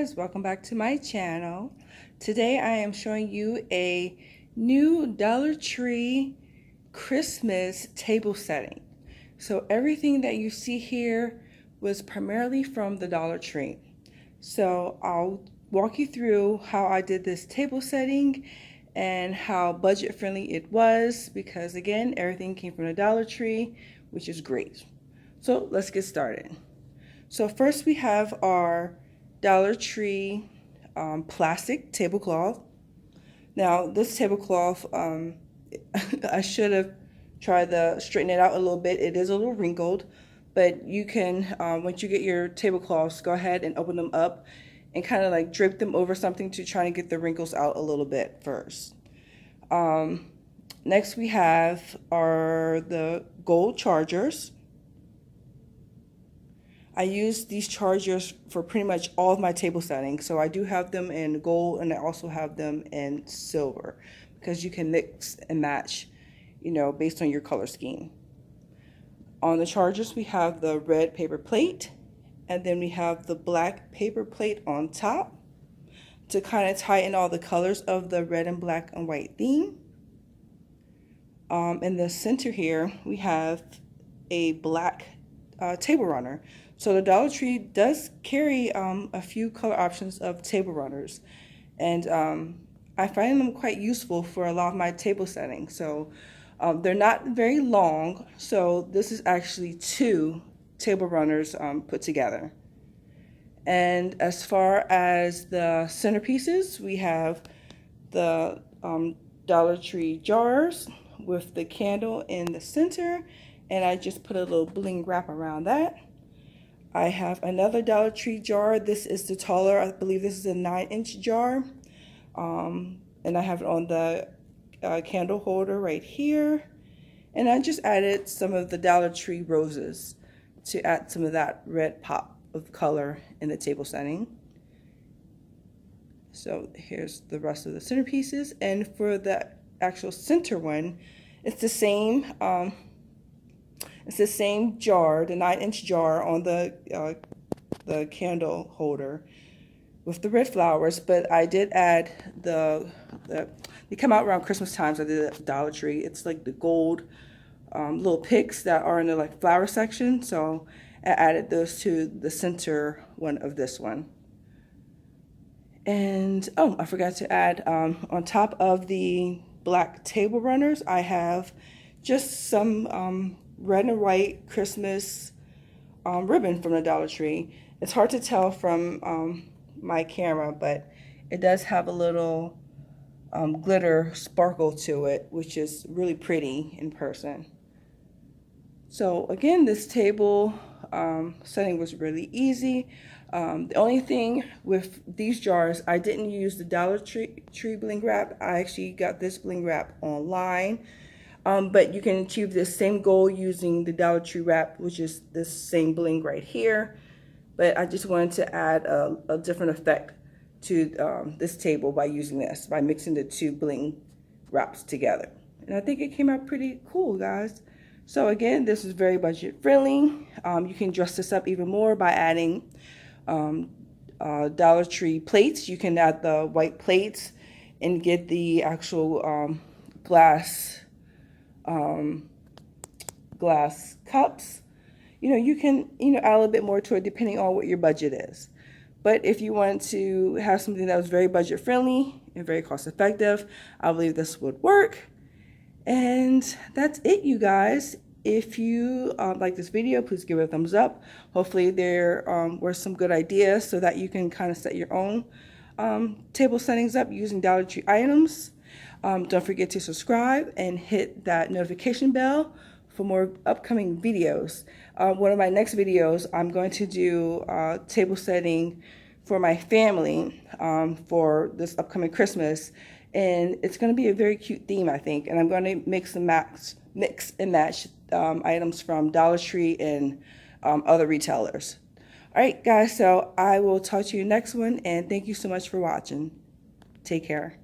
guys, welcome back to my channel. Today I am showing you a new Dollar Tree Christmas table setting. So everything that you see here was primarily from the Dollar Tree. So I'll walk you through how I did this table setting and how budget friendly it was, because again, everything came from the Dollar Tree, which is great. So let's get started. So first we have our Dollar Tree plastic tablecloth. Now this tablecloth, I should have tried to straighten it out a little bit. It is a little wrinkled, but you can, once you get your tablecloths, go ahead and open them up and kind of like drape them over something to try and get the wrinkles out a little bit first. Next we have the gold chargers. I use these chargers for pretty much all of my table settings. So I do have them in gold and I also have them in silver, because you can mix and match, you know, based on your color scheme. On the chargers, we have the red paper plate, and then we have the black paper plate on top to kind of tie in all the colors of the red and black and white theme. In the center here, we have a black table runner. So the Dollar Tree does carry a few color options of table runners, and I find them quite useful for a lot of my table settings. So they're not very long, so this is actually 2 table runners put together. And as far as the centerpieces, we have the Dollar Tree jars with the candle in the center, and I just put a little bling wrap around that. I have another Dollar Tree jar. This is the taller, I believe this is a 9-inch jar. And I have it on the candle holder right here. And I just added some of the Dollar Tree roses to add some of that red pop of color in the table setting. So here's the rest of the centerpieces. And for the actual center one, it's the same. It's the same jar, the 9-inch jar on the candle holder with the red flowers, but I did add they come out around Christmas time, so I did it at Dollar Tree. It's like the gold little picks that are in the like flower section, so I added those to the center one of this one. And oh, I forgot to add on top of the black table runners, I have just some red and white Christmas ribbon from the Dollar Tree. It's hard to tell from my camera, but it does have a little glitter sparkle to it, which is really pretty in person. So again, this table setting was really easy. The only thing with these jars, I didn't use the Dollar Tree bling wrap. I actually got this bling wrap online. But you can achieve this same goal using the Dollar Tree wrap, which is this same bling right here. But I just wanted to add a different effect to this table by using this, by mixing the 2 bling wraps together. And I think it came out pretty cool, guys. So again, this is very budget friendly. You can dress this up even more by adding Dollar Tree plates. You can add the white plates and get the actual glass cups. You know, you can add a little bit more to it depending on what your budget is. But if you want to have something that was very budget friendly and very cost effective, I believe this would work. And that's it, you guys. If you like this video, please give it a thumbs up. Hopefully there were some good ideas so that you can kind of set your own table settings up using Dollar Tree items. Don't forget to subscribe and hit that notification bell for more upcoming videos. One of my next videos, I'm going to do table setting for my family for this upcoming Christmas. And it's going to be a very cute theme, I think. And I'm going to mix and match items from Dollar Tree and other retailers. All right, guys, so I will talk to you next one. And thank you so much for watching. Take care.